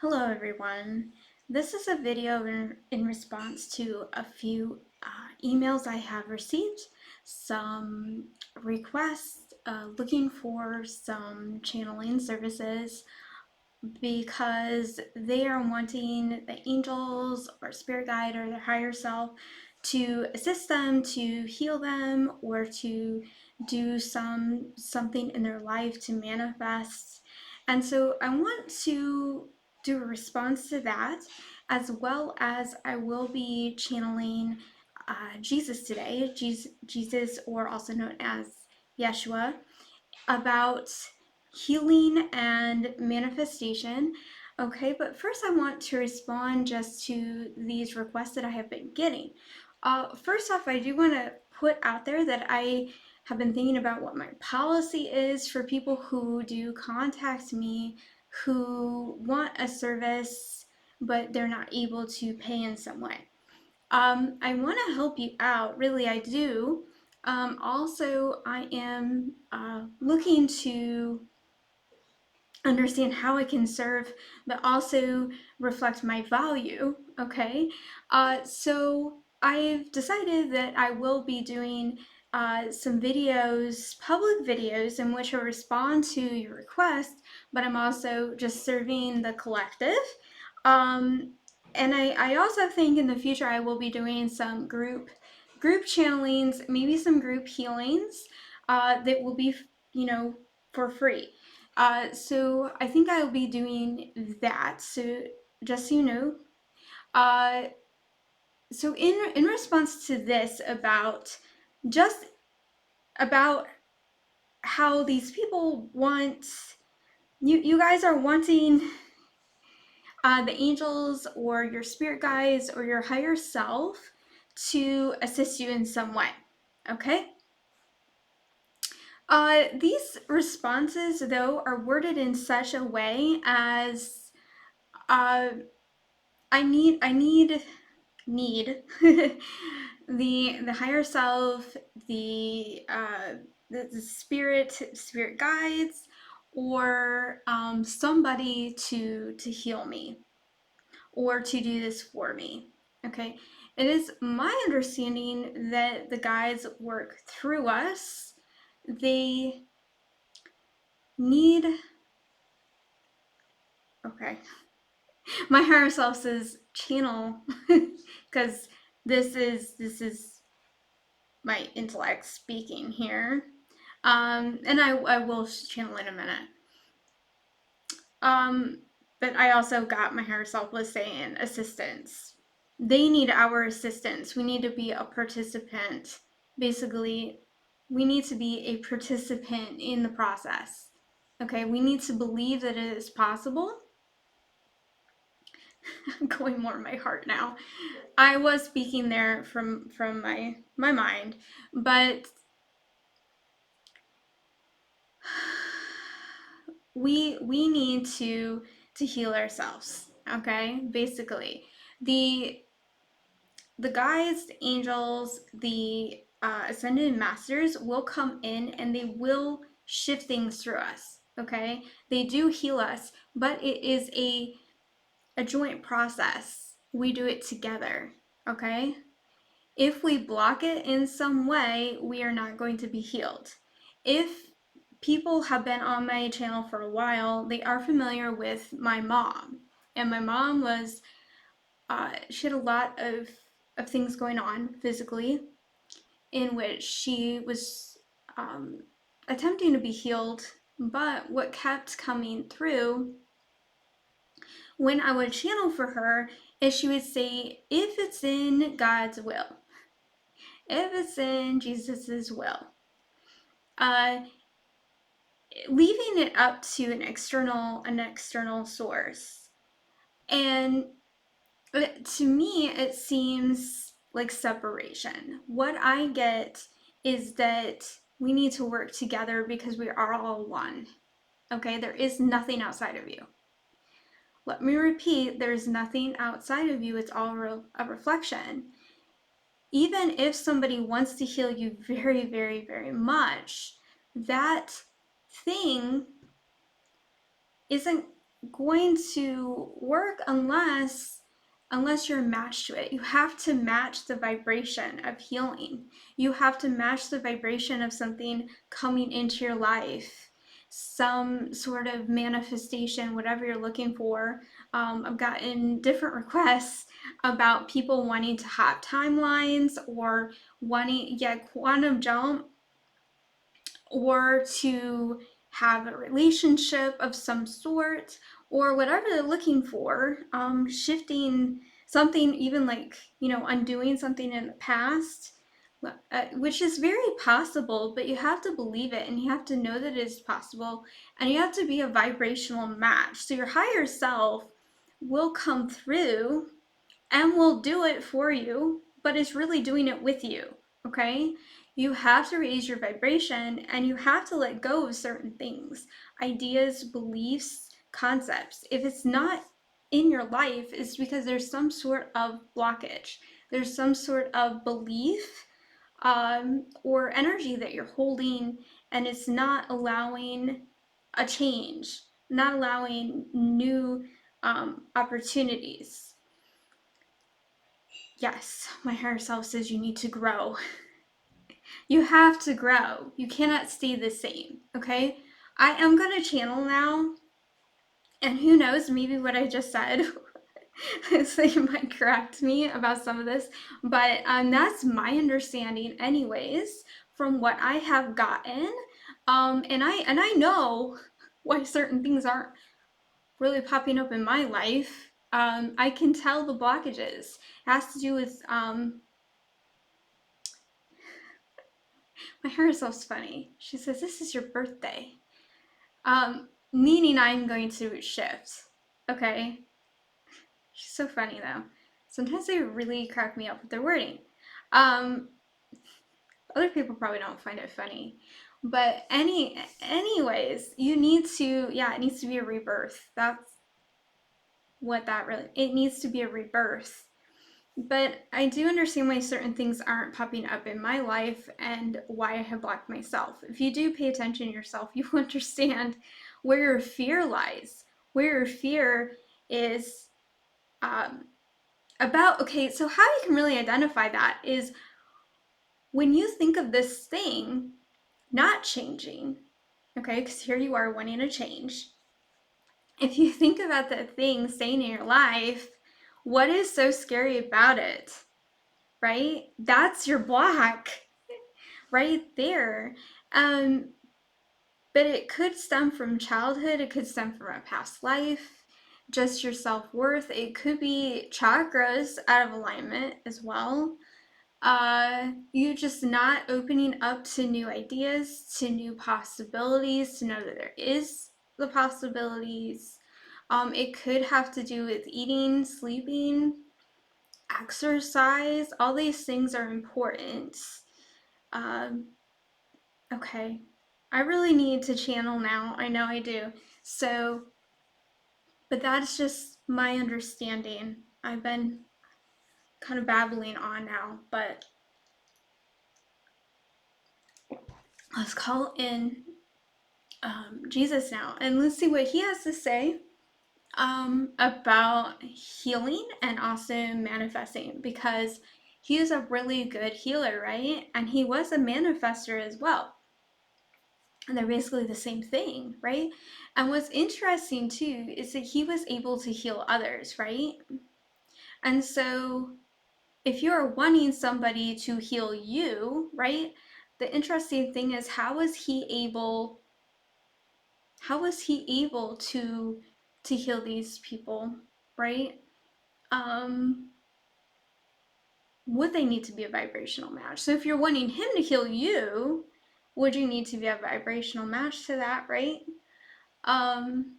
Hello everyone. This is a video in response to a few emails I have received, some requests looking for some channeling services because they are wanting the angels or spirit guide or their higher self to assist them to heal them or to do something in their life to manifest. And so I want to do a response to that, as well as I will be channeling Jesus today, Jesus, or also known as Yeshua, about healing and manifestation. Okay, but first I want to respond just to these requests that I have been getting. First off, I do want to put out there that I have been thinking about what my policy is for people who do contact me who want a service but they're not able to pay in some way. I want to help you out, really, I do. Also, I am looking to understand how I can serve, but also reflect my value, okay? So I've decided that I will be doing some videos, public videos, in which I respond to your request, but I'm also just serving the collective. Um, and I also think in the future I will be doing some group channelings, maybe some group healings that will be, for free. So I think I'll be doing that. So just so you know, uh, so in response to this about just about how these people want you guys are wanting the angels or your spirit guides or your higher self to assist you in some way. Okay. These responses, though, are worded in such a way as uh, I need the higher self, the spirit guides, or somebody to heal me or to do this for me. Okay, it is my understanding that the guides work through us. They need, okay, my higher self says channel because this is my intellect speaking here. And I will channel in a minute. Um, but I also got my higher self was saying assistance. They need our assistance. We need to be a participant. Basically, we need to be a participant in the process. Okay, we need to believe that it is possible. I'm going more in my heart now. I was speaking there from my mind, but we need to heal ourselves. Okay, basically, the the guides, the angels, the ascended masters will come in and they will shift things through us. Okay, they do heal us, but it is a joint process. We do it together. Okay, if we block it in some way, we are not going to be healed. If people have been on my channel for a while, they are familiar with my mom. And my mom was, she had a lot of things going on physically in which she was attempting to be healed. But what kept coming through when I would channel for her is she would say, if it's in God's will, if it's in Jesus's will, uh, leaving it up to an external source. And to me, it seems like separation. What I get is that we need to work together because we are all one. Okay, there is nothing outside of you. Let me repeat, there's nothing outside of you. It's all a reflection. Even if somebody wants to heal you very, very, very much, that thing isn't going to work unless you're matched to it. You have to match the vibration of healing. You have to match the vibration of something coming into your life, some sort of manifestation, whatever you're looking for. I've gotten different requests about people wanting to have timelines or wanting, quantum jump, or to have a relationship of some sort, or whatever they're looking for, shifting something, even like, undoing something in the past, which is very possible, but you have to believe it and you have to know that it is possible, and you have to be a vibrational match. So your higher self will come through and will do it for you, but it's really doing it with you, okay? You have to raise your vibration and you have to let go of certain things, ideas, beliefs, concepts. If it's not in your life, it's because there's some sort of blockage. There's some sort of belief, or energy that you're holding, and it's not allowing a change, not allowing new opportunities. Yes, my higher self says you need to grow. You have to grow. You cannot stay the same, okay? I am going to channel now, and who knows, maybe what I just said, so you might correct me about some of this, but that's my understanding anyways from what I have gotten. And I know why certain things aren't really popping up in my life. I can tell the blockages. It has to do with my hair is so funny. She says, "This is your birthday." Meaning I'm going to shift. Okay? She's so funny though. Sometimes they really crack me up with their wording. Um, Other people probably don't find it funny. But anyways, you need to, it needs to be a rebirth. That's what that really, it needs to be a rebirth. But I do understand why certain things aren't popping up in my life and why I have blocked myself. If you do pay attention to yourself, you understand where your fear lies, where your fear is, about. Okay, so how you can really identify that is when you think of this thing not changing, okay, because here you are wanting to change. If you think about that thing staying in your life, what is so scary about it? Right? That's your block right there. But it could stem from childhood, it could stem from a past life, just your self-worth. It could be chakras out of alignment as well. You just not opening up to new ideas, to new possibilities, to know that there is the possibilities. It could have to do with eating, sleeping, exercise. All these things are important. Um, okay. I really need to channel now. I know I do. So, but that's just my understanding. I've been kind of babbling on now, but let's call in Jesus now and let's see what he has to say about healing and also manifesting, because he is a really good healer, right? And he was a manifester as well. And they're basically the same thing, right? And what's interesting too is that he was able to heal others, right? And so if you're wanting somebody to heal you, right? The interesting thing is how was he able to heal these people, right? Would they need to be a vibrational match? So if you're wanting him to heal you, would you need to be a vibrational match to that, right? Um,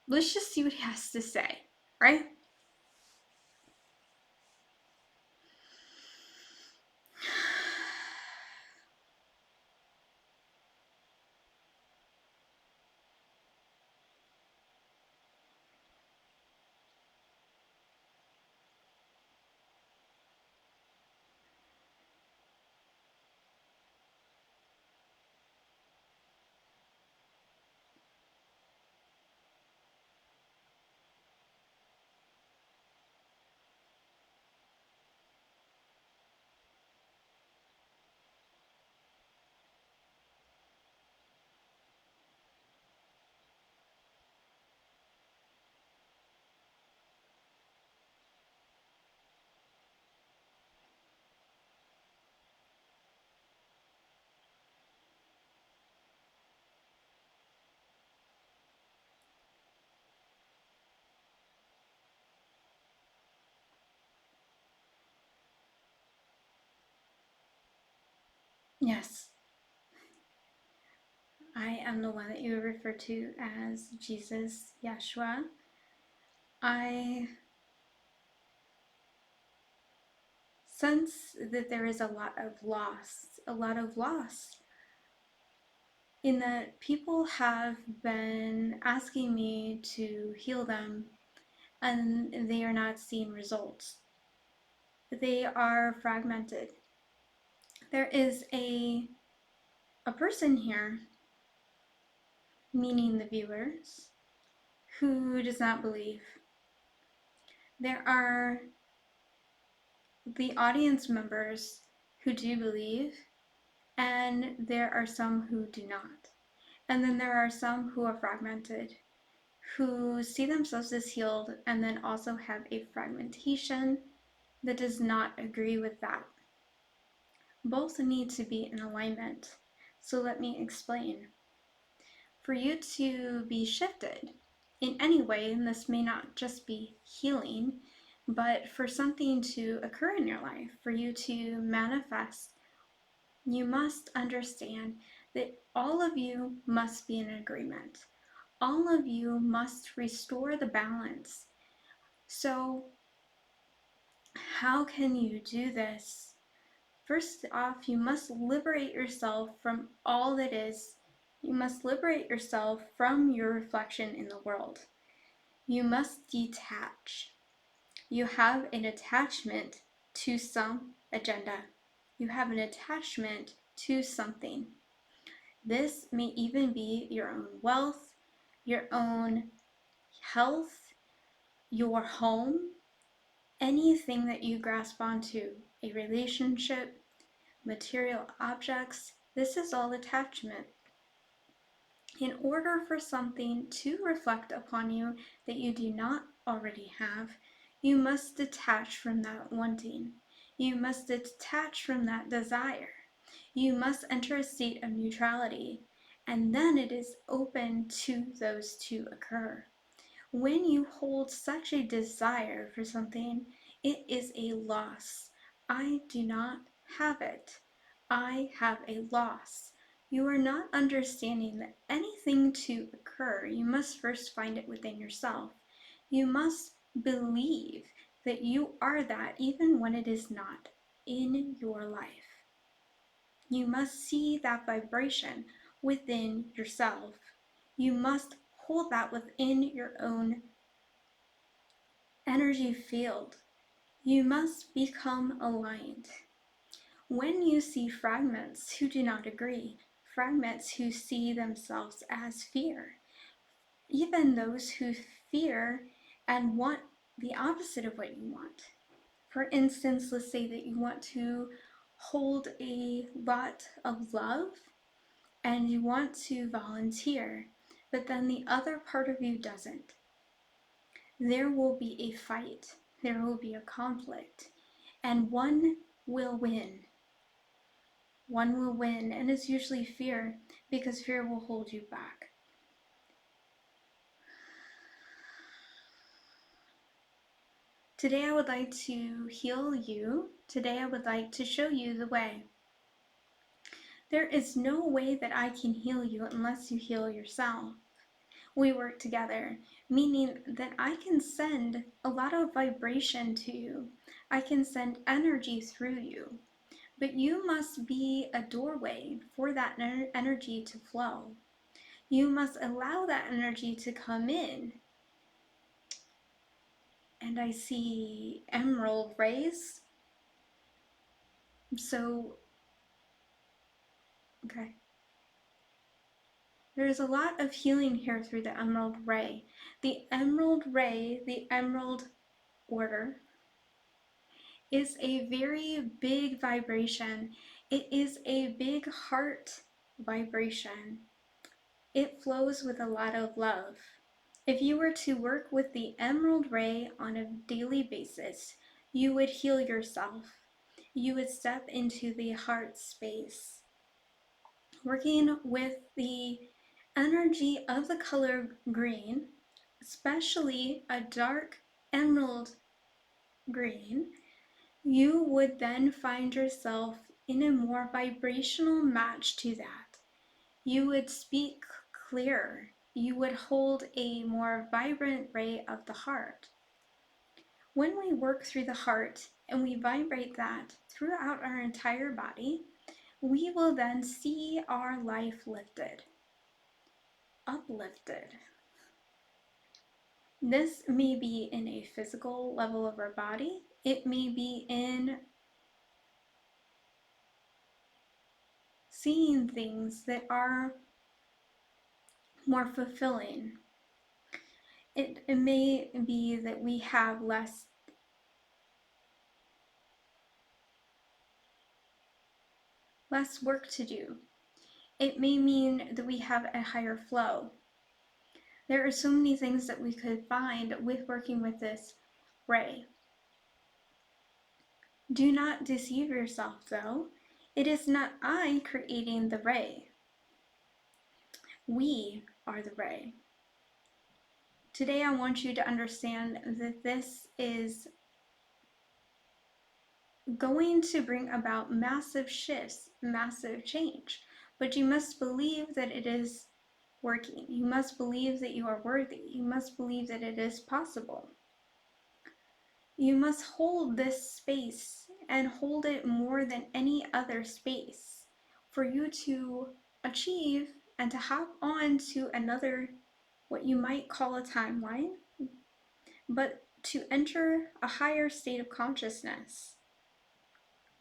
let's just see what he has to say, right? Yes, I am the one that you refer to as Jesus Yeshua. I sense that there is a lot of loss, in that people have been asking me to heal them and they are not seeing results. They are fragmented. There is a person here, meaning the viewers, who does not believe. There are the audience members who do believe, and there are some who do not. And then there are some who are fragmented, who see themselves as healed and then also have a fragmentation that does not agree with that. Both need to be in alignment. So let me explain. For you to be shifted in any way, and this may not just be healing, but for something to occur in your life, for you to manifest, you must understand that all of you must be in agreement. All of you must restore the balance. So, how can you do this? First off, you must liberate yourself from all that is. You must liberate yourself from your reflection in the world. You must detach. You have an attachment to some agenda. You have an attachment to something. This may even be your own wealth, your own health, your home, anything that you grasp onto, a relationship, material objects. This is all attachment. In order for something to reflect upon you that you do not already have, you must detach from that wanting. You must detach from that desire. You must enter a state of neutrality, and then it is open to those to occur. When you hold such a desire for something, it is a loss. I do not have it. I have a loss. You are not understanding that anything to occur, you must first find it within yourself. You must believe that you are that even when it is not in your life. You must see that vibration within yourself. You must hold that within your own energy field. You must become aligned. When you see fragments who do not agree, fragments who see themselves as fear, even those who fear and want the opposite of what you want. For instance, let's say that you want to hold a lot of love and you want to volunteer, but then the other part of you doesn't. There will be a fight, there will be a conflict, and one will win. One will win, and it's usually fear, because fear will hold you back. Today I would like to heal you. Today I would like to show you the way. There is no way that I can heal you unless you heal yourself. We work together, meaning that I can send a lot of vibration to you. I can send energy through you. But you must be a doorway for that energy to flow. You must allow that energy to come in. And I see emerald rays. So, okay. There's a lot of healing here through the emerald ray. The emerald ray, the emerald order, is a very big vibration. It is a big heart vibration. It flows with a lot of love. If you were to work with the emerald ray on a daily basis, you would heal yourself. You would step into the heart space. Working with the energy of the color green, especially a dark emerald green, you would then find yourself in a more vibrational match to that. You would speak clearer. You would hold a more vibrant ray of the heart. When we work through the heart and we vibrate that throughout our entire body, we will then see our life lifted, uplifted. This may be in a physical level of our body. It may be in seeing things that are more fulfilling. It may be that we have less work to do. It may mean that we have a higher flow. There are so many things that we could find with working with this ray. Do not deceive yourself, though. It is not I creating the ray. We are the ray. Today I want you to understand that this is going to bring about massive shifts, massive change. But you must believe that it is working. You must believe that you are worthy. You must believe that it is possible. You must hold this space and hold it more than any other space for you to achieve and to hop on to another, what you might call a timeline, but to enter a higher state of consciousness.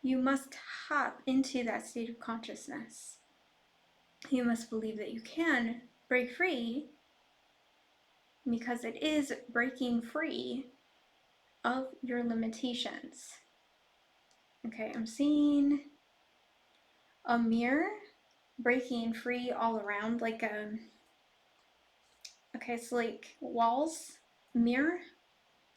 You must hop into that state of consciousness. You must believe that you can break free, because it is breaking free of your limitations. Okay, I'm seeing a mirror breaking free all around, like okay, so like walls, mirror,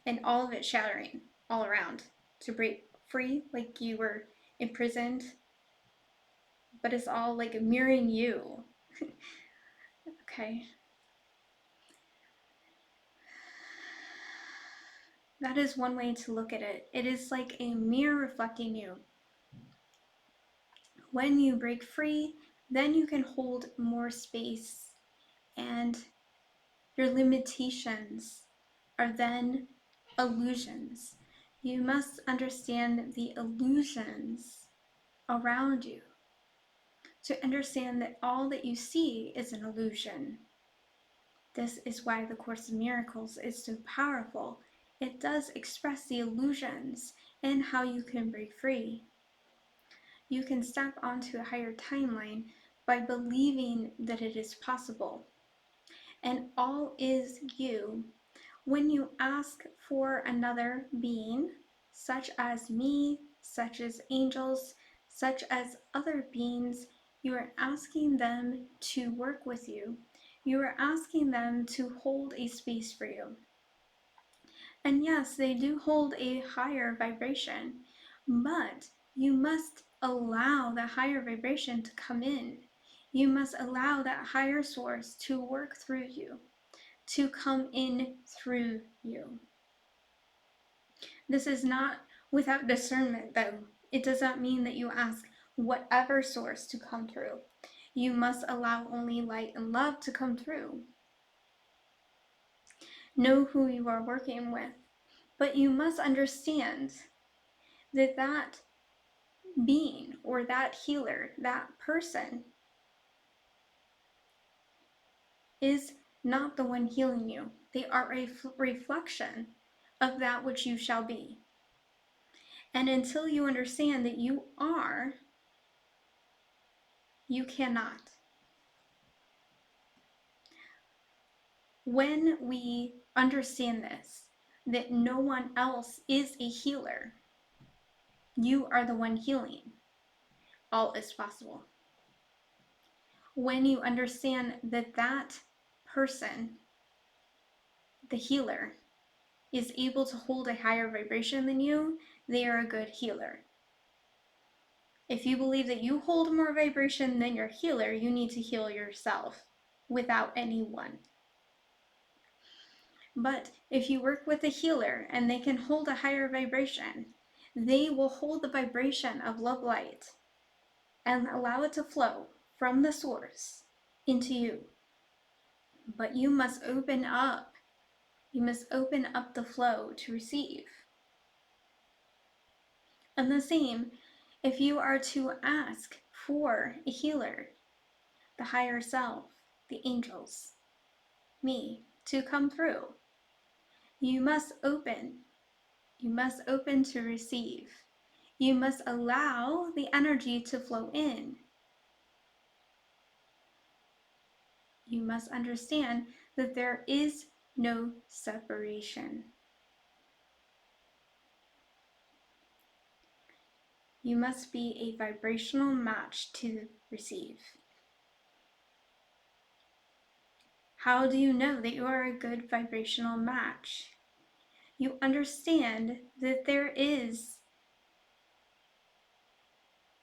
and all of it shattering all around to break free, like you were imprisoned, but it's all like mirroring you. Okay. That is one way to look at it. It is like a mirror reflecting you. When you break free, then you can hold more space, and your limitations are then illusions. You must understand the illusions around you to understand that all that you see is an illusion. This is why the Course in Miracles is so powerful. It does express the illusions and how you can break free. You can step onto a higher timeline by believing that it is possible. And all is you. When you ask for another being, such as me, such as angels, such as other beings, you are asking them to work with you. You are asking them to hold a space for you. And yes, they do hold a higher vibration, but you must allow the higher vibration to come in. You must allow that higher source to work through you, to come in through you. This is not without discernment, though. It does not mean that you ask whatever source to come through. You must allow only light and love to come through. Know who you are working with, but you must understand that that being or that healer, that person, is not the one healing you. They are a reflection of that which you shall be. And until you understand that you are, you cannot. When we understand this, that no one else is a healer, you are the one healing, all is possible. When you understand that that person, the healer, is able to hold a higher vibration than you, they are a good healer. If you believe that you hold more vibration than your healer, you need to heal yourself without anyone. But if you work with a healer and they can hold a higher vibration, they will hold the vibration of love light. and allow it to flow from the source into you. But you must open up. You must open up the flow to receive. And the same, if you are to ask for a healer, the higher self, the angels, me, to come through, you must open. You must open to receive. You must allow the energy to flow in. You must understand that there is no separation. You must be a vibrational match to receive. How do you know that you are a good vibrational match? You understand that there is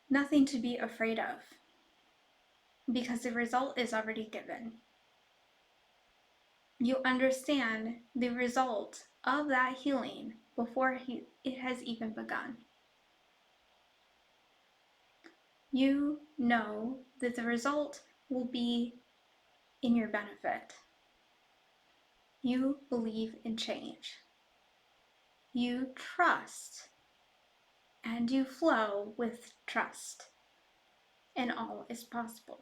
nothing to be afraid of because the result is already given. You understand the result of that healing before it has even begun. You know that the result will be in your benefit. You believe in change. You trust and you flow with trust, and all is possible.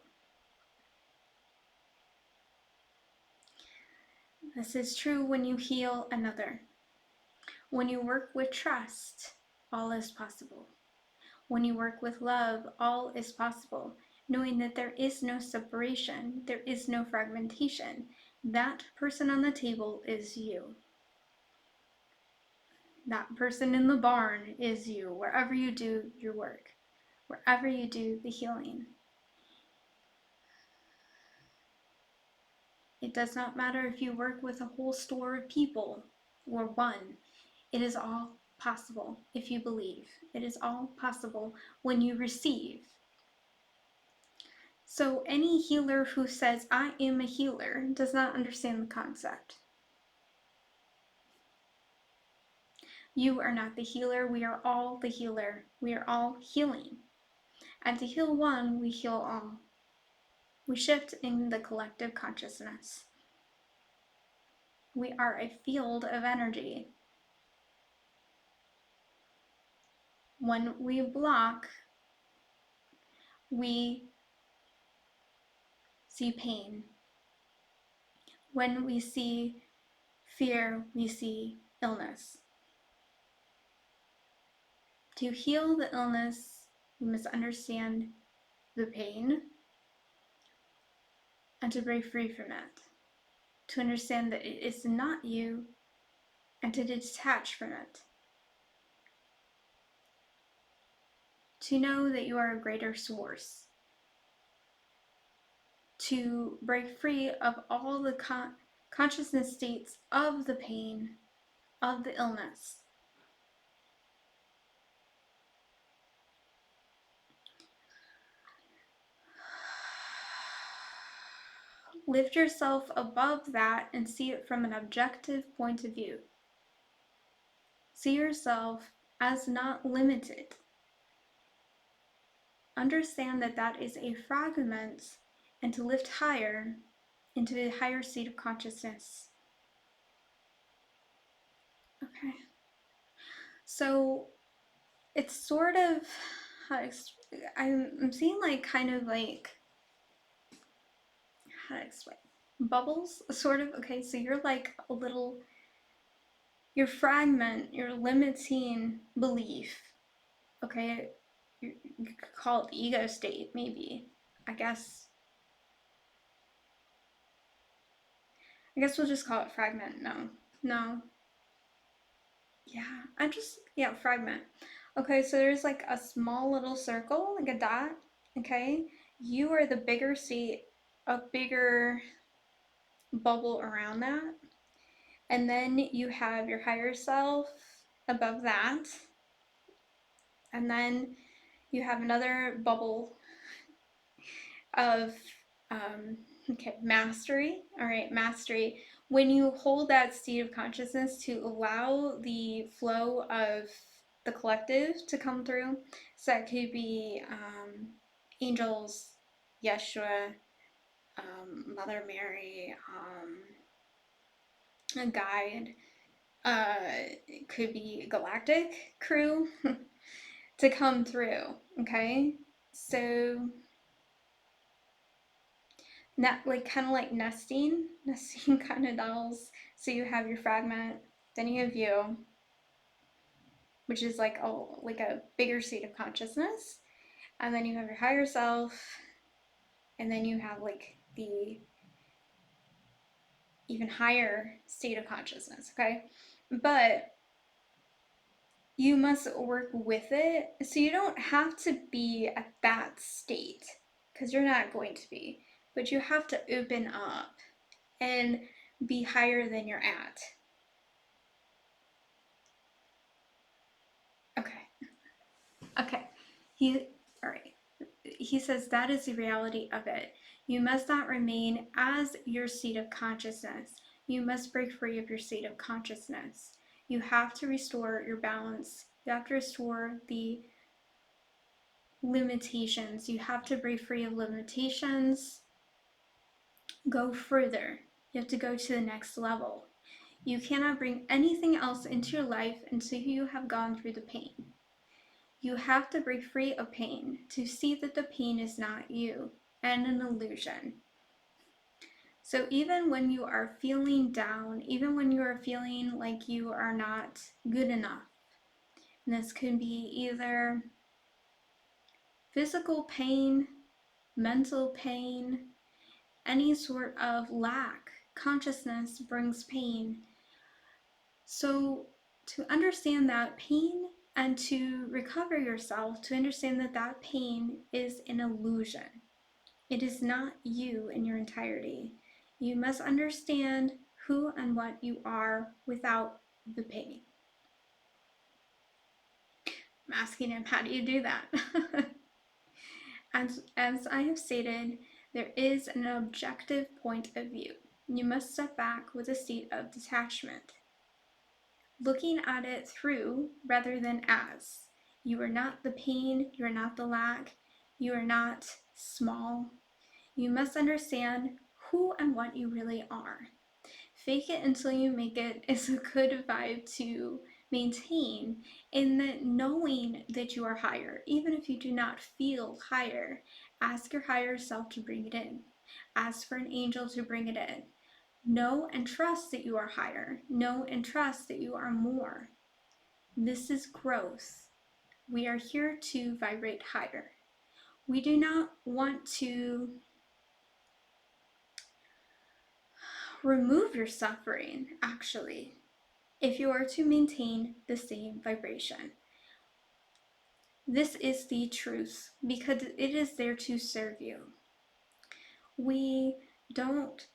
This is true when you heal another. When you work with trust, all is possible. When you work with love, all is possible, knowing that there is no separation, there is no fragmentation. That person on the table is you. That person in the barn is you, wherever you do your work, wherever you do the healing. It does not matter if you work with a whole store of people or one. It is all possible if you believe. It is all possible when you receive. So any healer who says, I am a healer, does not understand the concept. You are not the healer. We are all the healer. We are all healing. And to heal one, we heal all. We shift in the collective consciousness. We are a field of energy. When we block, we see pain. When we see fear, we see illness. To heal the illness, we must understand the pain and to break free from it. To understand that it is not you and to detach from it. To know that you are a greater source. To break free of all the consciousness states of the pain, of the illness. Lift yourself above that and see it from an objective point of view. See yourself as not limited. Understand that that is a fragment and to lift higher into a higher state of consciousness. Okay. So it's sort of, I'm seeing like kind of like, how to explain, bubbles, sort of. Okay, so you're like a little, your fragment, your limiting belief. Okay, you could call it ego state, maybe. I guess we'll just call it fragment. No. Yeah, fragment. Okay, so there's like a small little circle, like a dot. Okay, you are the bigger state, a bigger bubble around that. And then you have your higher self above that. And then you have another bubble of mastery. All right, mastery. When you hold that state of consciousness to allow the flow of the collective to come through, so that could be angels, Yeshua, Mother Mary, a guide, it could be galactic crew to come through. Okay, so not like kind of like nesting kind of dolls. So you have your fragment, then you have you, which is like a bigger state of consciousness, and then you have your higher self, and then you have like the even higher state of consciousness. Okay, but you must work with it, so you don't have to be at that state, because you're not going to be, but you have to open up and be higher than you're at. Okay. Okay. All right. He says that is the reality of it. You must not remain as your state of consciousness. You must break free of your state of consciousness. You have to restore your balance. You have to restore the limitations. You have to break free of limitations. Go further. You have to go to the next level. You cannot bring anything else into your life until you have gone through the pain. You have to break free of pain to see that the pain is not you and an illusion. So even when you are feeling down, even when you are feeling like you are not good enough, and this can be either physical pain, mental pain, any sort of lack. Consciousness brings pain. So to understand that pain and to recover yourself, to understand that that pain is an illusion. It is not you in your entirety. You must understand who and what you are without the pain. I'm asking him, how do you do that? As I have stated, there is an objective point of view. You must step back with a state of detachment, looking at it through rather than as. You are not the pain, you are not the lack, you are not small. You must understand who and what you really are. Fake it until you make it is a good vibe to maintain, in that knowing that you are higher, even if you do not feel higher. Ask your higher self to bring it in. Ask for an angel to bring it in. Know and trust that you are higher. Know and trust that you are more. This is growth. We are here to vibrate higher. We do not want to remove your suffering, actually, if you are to maintain the same vibration. This is the truth, because it is there to serve you. We don't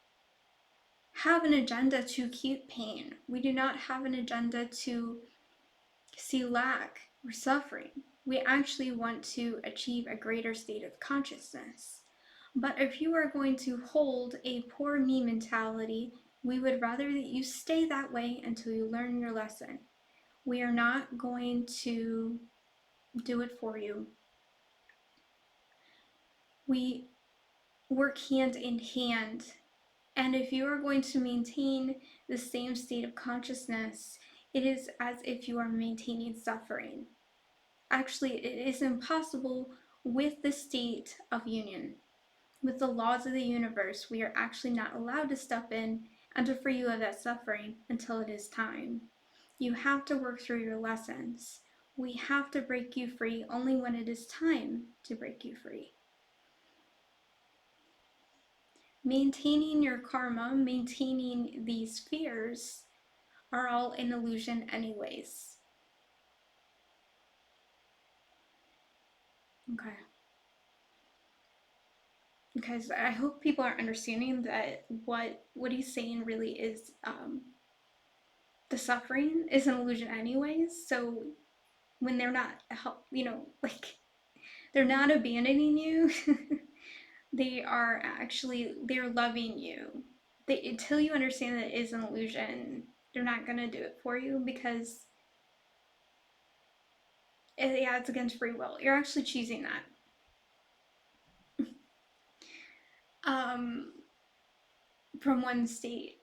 have an agenda to keep pain. We do not have an agenda to see lack or suffering. We actually want to achieve a greater state of consciousness. But if you are going to hold a poor me mentality, we would rather that you stay that way until you learn your lesson. We are not going to do it for you. We work hand in hand. And if you are going to maintain the same state of consciousness, it is as if you are maintaining suffering. Actually, it is impossible with the state of union. With the laws of the universe, we are actually not allowed to step in and to free you of that suffering until it is time. You have to work through your lessons. We have to break you free only when it is time to break you free. Maintaining your karma, maintaining these fears, are all an illusion anyways. Okay. Because I hope people are understanding that what he's saying really is the suffering is an illusion anyways. So when they're not like they're not abandoning you, they're loving you. Until you understand that it is an illusion, they're not gonna do it for you, because it's against free will. You're actually choosing that. from one state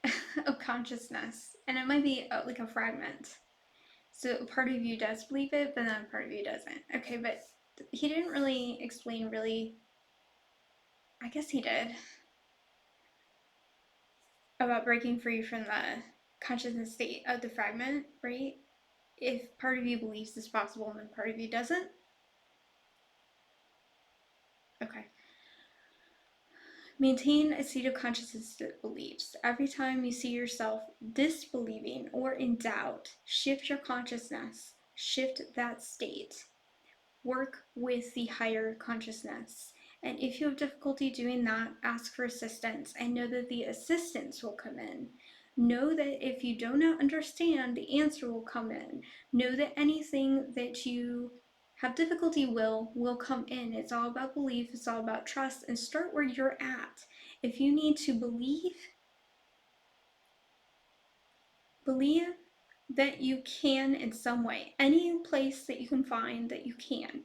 of consciousness, and it might be like a fragment. So part of you does believe it, but then part of you doesn't. Okay, but he didn't really explain really, I guess he did, about breaking free from the consciousness state of the fragment, right? If part of you believes this is possible and then part of you doesn't. Okay. Maintain a state of consciousness that believes. Every time you see yourself disbelieving or in doubt, shift your consciousness, shift that state. Work with the higher consciousness. And if you have difficulty doing that, ask for assistance and know that the assistance will come in. Know that if you do not understand, the answer will come in. Know that anything that you have difficulty will come in. It's all about belief, it's all about trust, and start where you're at. If you need to believe that you can in some way, any place that you can find that you can,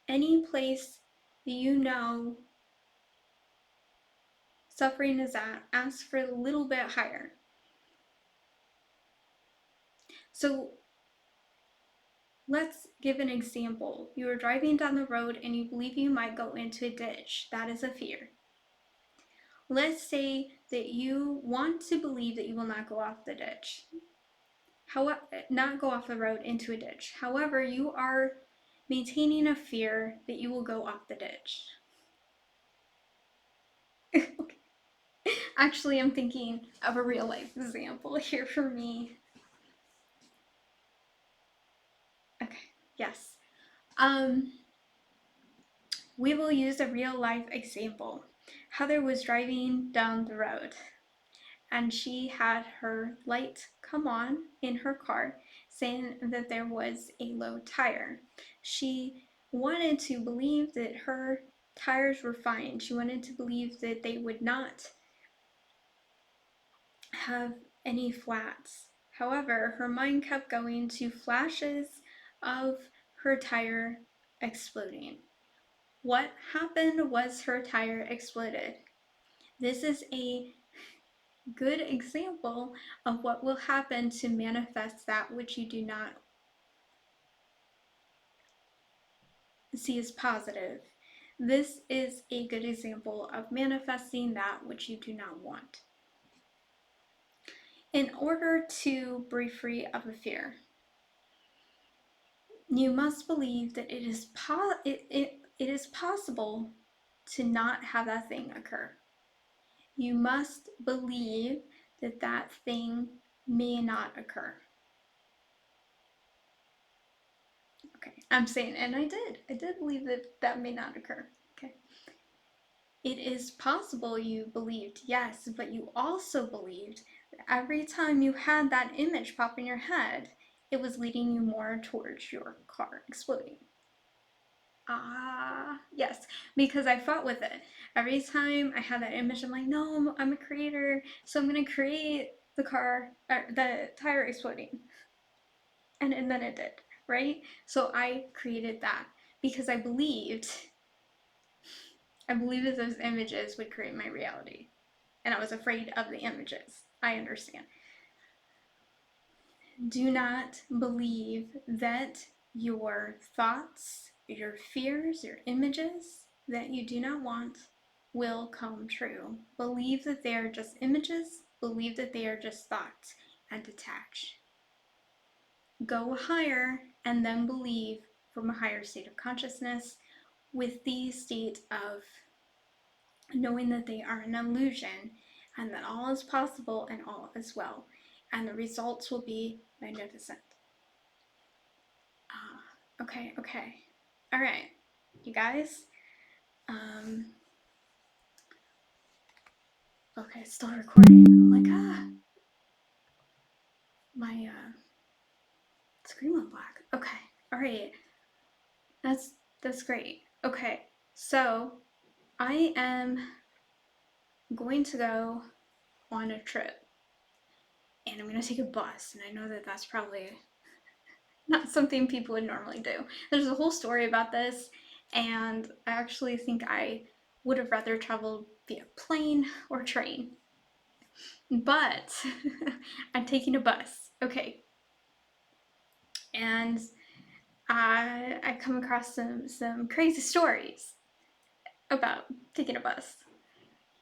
any place that you know suffering is at, ask for a little bit higher. So let's give an example. You are driving down the road and you believe you might go into a ditch. That is a fear. Let's say that you want to believe that you will not go off the ditch. Not go off the road into a ditch. However, you are maintaining a fear that you will go off the ditch. Actually, I'm thinking of a real life example here for me. Okay, yes. We will use a real life example. Heather was driving down the road and she had her light come on in her car saying that there was a low tire. She wanted to believe that her tires were fine. She wanted to believe that they would not have any flats. However, her mind kept going to flashes of her tire exploding. What happened was her tire exploded. This is a good example of what will happen to manifest that which you do not see as positive. This is a good example of manifesting that which you do not want. In order to break free of a fear, you must believe that it is possible to not have that thing occur. You must believe that that thing may not occur. Okay, I'm saying, and I did believe that that may not occur. Okay. It is possible you believed, yes, but you also believed that every time you had that image pop in your head, it was leading you more towards your car exploding. Yes, because I fought with it. Every time I had that image, I'm like, no, I'm a creator, so I'm gonna create the tire exploding. And then it did, right? So I created that because I believed that those images would create my reality. And I was afraid of the images. I understand. Do not believe that your thoughts, your fears, your images that you do not want will come true. Believe that they are just images, believe that they are just thoughts, and detach. Go higher and then believe from a higher state of consciousness with the state of knowing that they are an illusion and that all is possible and all is well, and the results will be magnificent. Okay. All right, you guys. Okay, it's still recording. I'm like, my screen went black. Okay, all right. That's great. Okay, so I am going to go on a trip, and I'm gonna take a bus, and I know that that's probably not something people would normally do. There's a whole story about this, and I actually think I would have rather traveled via plane or train. But I'm taking a bus. Okay. And I come across some crazy stories about taking a bus.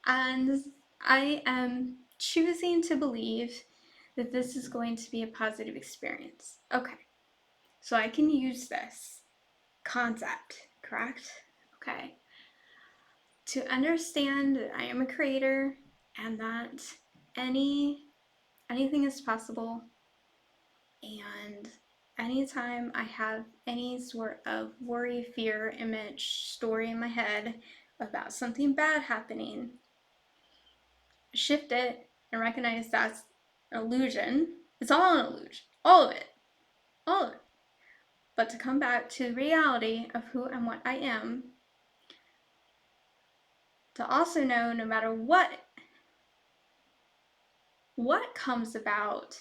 And I am choosing to believe that this is going to be a positive experience. Okay. So I can use this concept, correct? Okay. To understand that I am a creator and that anything is possible, and anytime I have any sort of worry, fear, image, story in my head about something bad happening, shift it and recognize that's an illusion. It's all an illusion. All of it. All of it. But to come back to the reality of who and what I am, to also know no matter what comes about,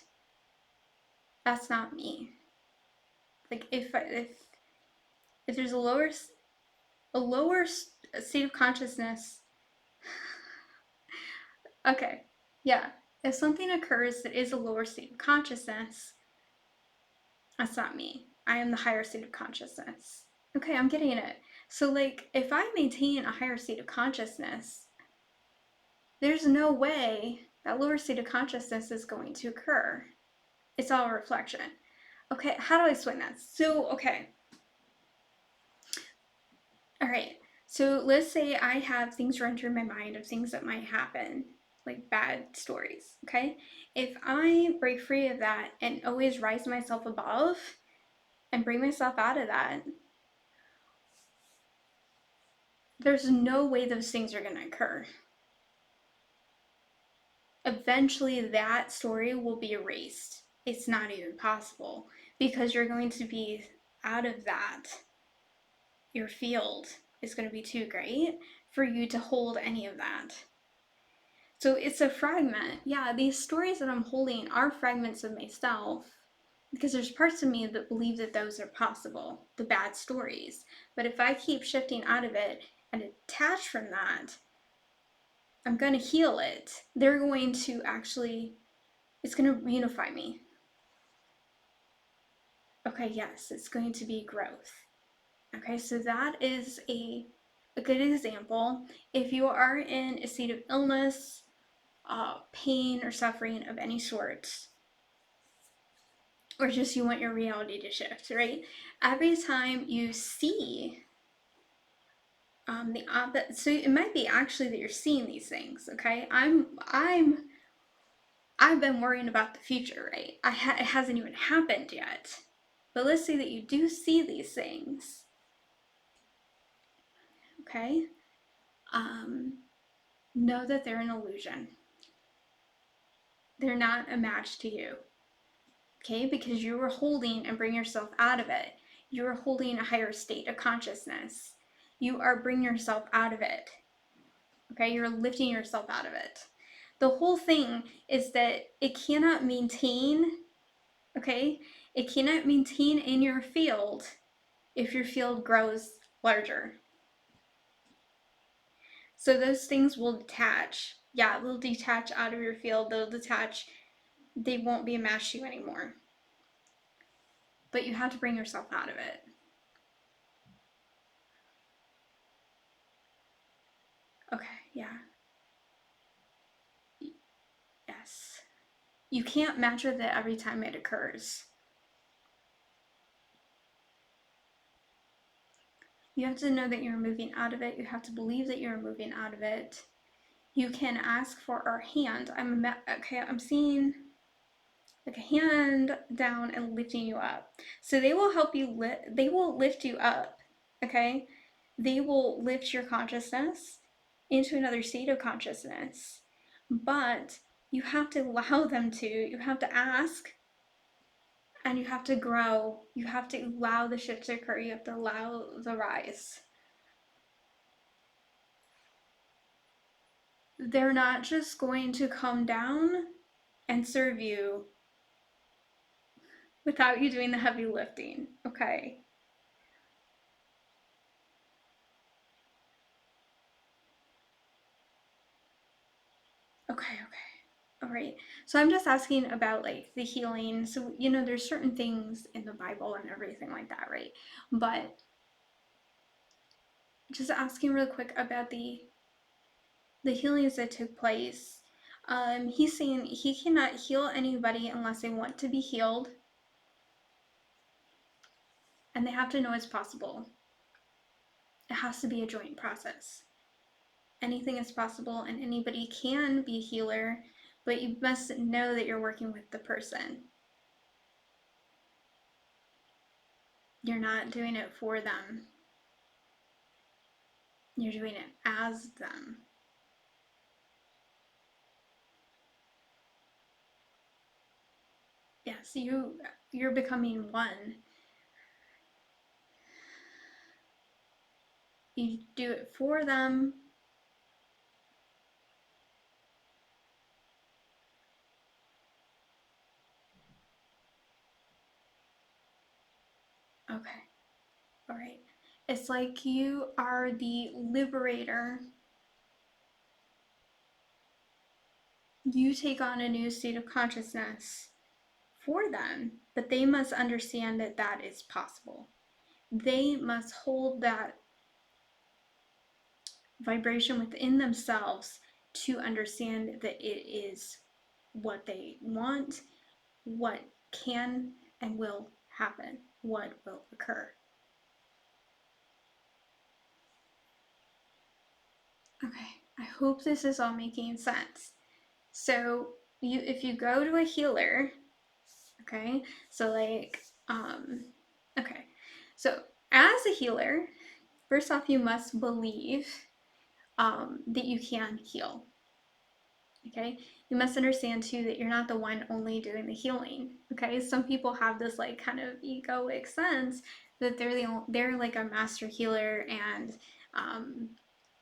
that's not me. Like if there's a lower state of consciousness. Okay, yeah. If something occurs that is a lower state of consciousness, that's not me. I am the higher state of consciousness. Okay, I'm getting it. So like if I maintain a higher state of consciousness, there's no way that lower state of consciousness is going to occur. It's all a reflection. Okay, how do I explain that? So, okay. All right. So let's say I have things run through my mind of things that might happen, like bad stories, okay? If I break free of that and always rise myself above and bring myself out of that, there's no way those things are going to occur. Eventually, that story will be erased. It's not even possible because you're going to be out of that. Your field is going to be too great for you to hold any of that. So it's a fragment. Yeah, these stories that I'm holding are fragments of myself because there's parts of me that believe that those are possible, the bad stories. But if I keep shifting out of it and attach from that, I'm going to heal it. They're going to actually, it's going to unify me. Okay, yes, it's going to be growth. Okay, so that is a good example. If you are in a state of illness, pain, or suffering of any sort, or just you want your reality to shift, right? Every time you see the opposite, so it might be actually that you're seeing these things. Okay, I've been worrying about the future, right? It hasn't even happened yet, but let's say that you do see these things. Okay, know that they're an illusion. They're not a match to you. Okay, because you are holding and bring yourself out of it. You are holding a higher state of consciousness. You are bringing yourself out of it. Okay, you're lifting yourself out of it. The whole thing is that it cannot maintain, okay, it cannot maintain in your field if your field grows larger. So those things will detach. Yeah, they'll detach out of your field. They'll detach. They won't be a match to you anymore. But you have to bring yourself out of it. Okay, yeah. Yes. You can't match with it every time it occurs. You have to know that you're moving out of it. You have to believe that you're moving out of it. You can ask for our hand. I'm seeing like a hand down and lifting you up. So they will help you they will lift you up. Okay? They will lift your consciousness into another state of consciousness. But you have to allow them to. You have to ask. And you have to grow. You have to allow the shift to occur. You have to allow the rise. They're not just going to come down and serve you without you doing the heavy lifting, okay? Okay, okay. All right. So I'm just asking about like the healing. So, there's certain things in the Bible and everything like that, right? But just asking real quick about the healings that took place. He's saying he cannot heal anybody unless they want to be healed, and they have to know it's possible. It has to be a joint process. Anything is possible, and anybody can be a healer, but you must know that you're working with the person. You're not doing it for them. You're doing it as them. Yes, you're becoming one. You do it for them. Okay. All right. It's like you are the liberator. You take on a new state of consciousness for them, but they must understand that that is possible. They must hold that vibration within themselves to understand that it is what they want, what can and will happen, what will occur. Okay, I hope this is all making sense. So, if you go to a healer, okay, so like, okay, so as a healer, first off, you must believe that you can heal. Okay, you must understand too that you're not the one only doing the healing. Okay, some people have this like kind of egoic sense that they're like a master healer, and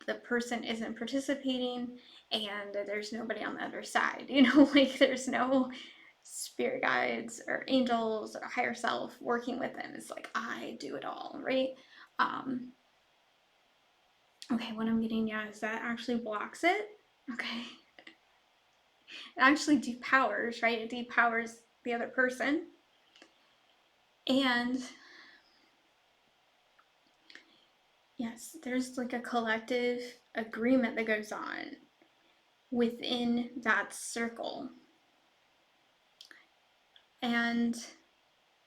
the person isn't participating, and there's nobody on the other side. Like there's no spirit guides or angels or higher self working with them. It's like I do it all, right? Um, okay, what I'm getting at is that actually blocks it. Okay, it actually depowers, right? It depowers the other person. And yes, there's like a collective agreement that goes on within that circle. And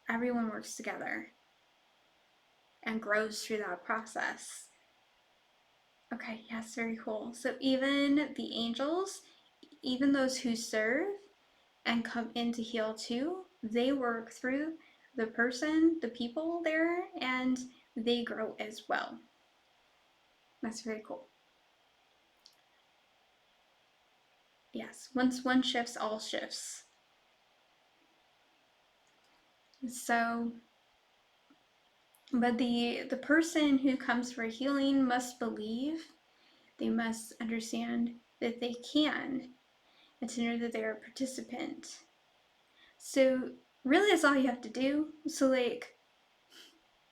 everyone works together and grows through that process. Okay, yes, very cool. So even the angels, even those who serve and come in to heal too, they work through the person, the people there, and they grow as well. That's very cool. Yes, once one shifts, all shifts. So, but the person who comes for healing must believe, they must understand that they can, and to know that they're a participant. So really that's all you have to do. So like,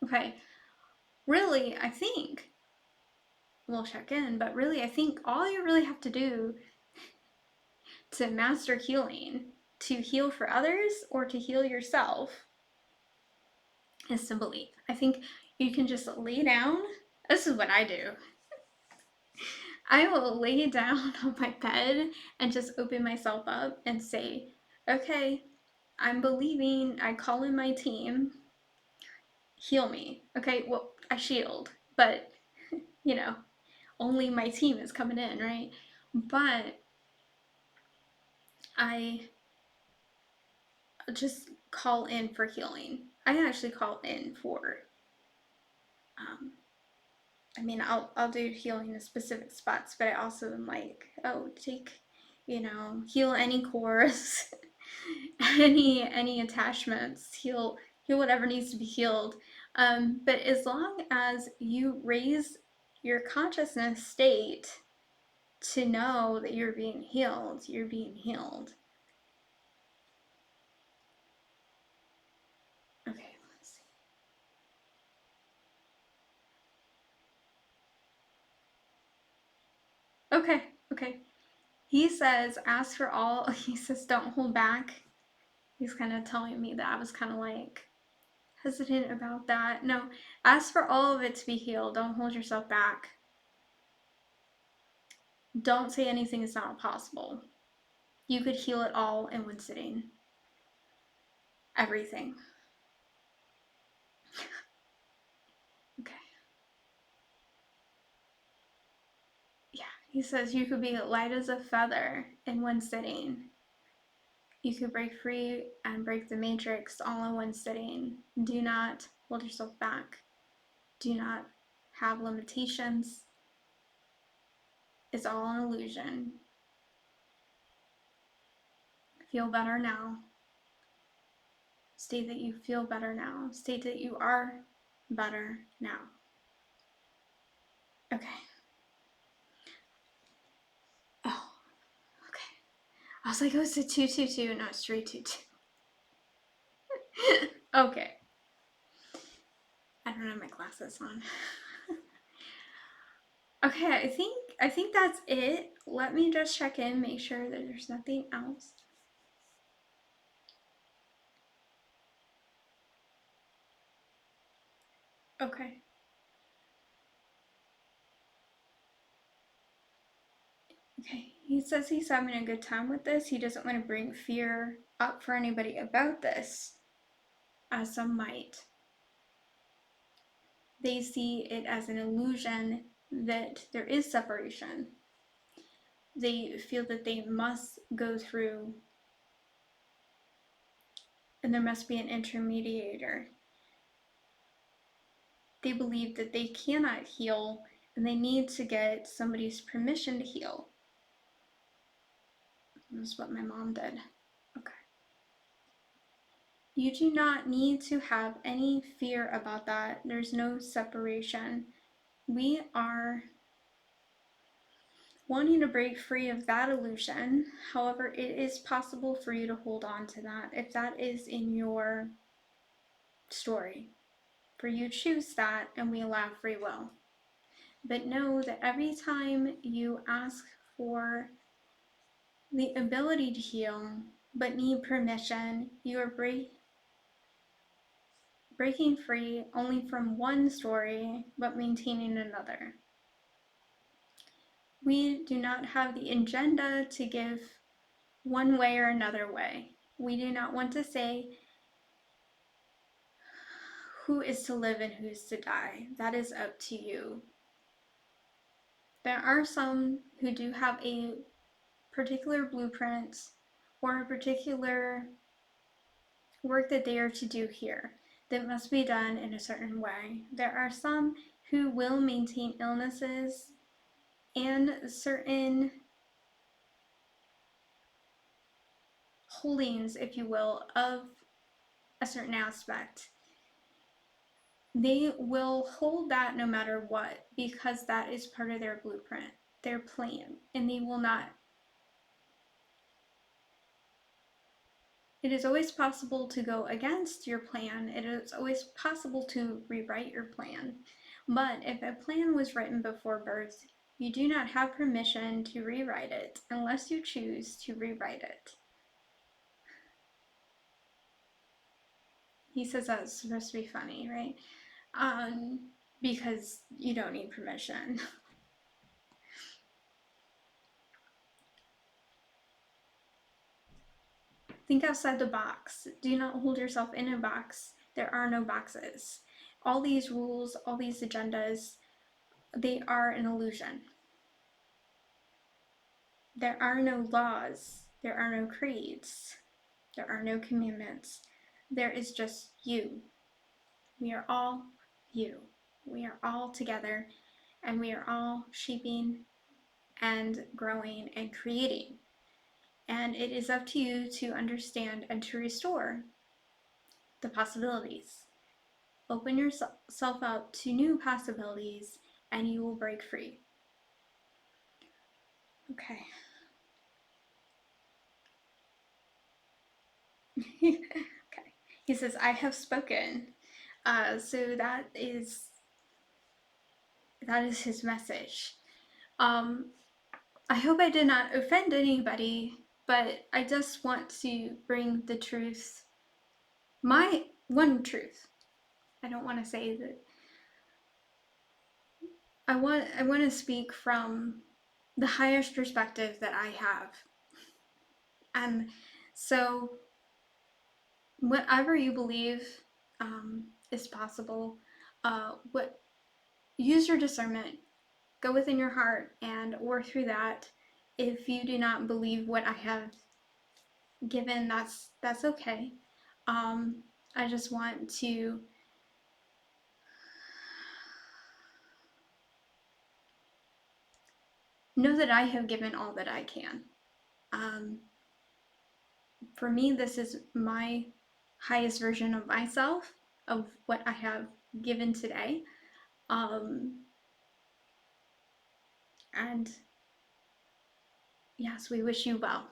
okay, really I think we'll check in, but really I think all you really have to do to master healing, to heal for others or to heal yourself, is to believe. I think you can just lay down. This is what I do. I will lay down on my bed and just open myself up and say, okay, I'm believing, I call in my team, heal me. Okay, well, I shield, but only my team is coming in, right? But I just call in for healing. I actually call in for, um, I'll do healing in specific spots, but I also am like, oh, heal any cores, any attachments, heal whatever needs to be healed. But as long as you raise your consciousness state to know that you're being healed, you're being healed. Okay, let's see. Okay, okay. He says, ask for all. He says, don't hold back. He's kind of telling me that. I was kind of like hesitant about that. No, ask for all of it to be healed. Don't hold yourself back. Don't say anything is not possible. You could heal it all in one sitting. Everything. Okay. Yeah, he says you could be light as a feather in one sitting. You could break free and break the matrix all in one sitting. Do not hold yourself back. Do not have limitations. It's all an illusion. Feel better now. State that you feel better now. State that you are better now. Okay. Oh, okay. I was like, oh, it's a 222, not straight 22. Okay. I don't have my glasses on. Okay, I think that's it. Let me just check in, make sure that there's nothing else. Okay. Okay. He says he's having a good time with this. He doesn't want to bring fear up for anybody about this, as some might. They see it as an illusion that there is separation. They feel that they must go through, and there must be an intermediator. They believe that they cannot heal and they need to get somebody's permission to heal. That's what my mom did. Okay. You do not need to have any fear about that. There's no separation. We are wanting to break free of that illusion. However, it is possible for you to hold on to that if that is in your story. For you choose that, and we allow free will. But know that every time you ask for the ability to heal but need permission, you are breaking free only from one story but maintaining another. We do not have the agenda to give one way or another way. We do not want to say who is to live and who is to die. That is up to you. There are some who do have a particular blueprint or a particular work that they are to do here that must be done in a certain way. There are some who will maintain illnesses and certain holdings, if you will, of a certain aspect. They will hold that no matter what because that is part of their blueprint, their plan, and they will not. It is always possible to go against your plan. It is always possible to rewrite your plan. But if a plan was written before birth, you do not have permission to rewrite it unless you choose to rewrite it. He says that's supposed to be funny, right? Because you don't need permission. Think outside the box. Do not hold yourself in a box. There are no boxes. All these rules, all these agendas, they are an illusion. There are no laws. There are no creeds. There are no commandments. There is just you. We are all you. We are all together, and we are all shaping and growing and creating. And it is up to you to understand and to restore the possibilities. Open yourself up to new possibilities, and you will break free. Okay. Okay. He says, I have spoken. So that is his message. I hope I did not offend anybody, but I just want to bring the truth, my one truth. I don't want to say that. I want to speak from the highest perspective that I have. And so whatever you believe is possible. What use your discernment, go within your heart and work through that. If you do not believe what I have given, that's okay. I just want to know that I have given all that I can. Um, for me, this is my highest version of myself, of what I have given today. And yes, we wish you well.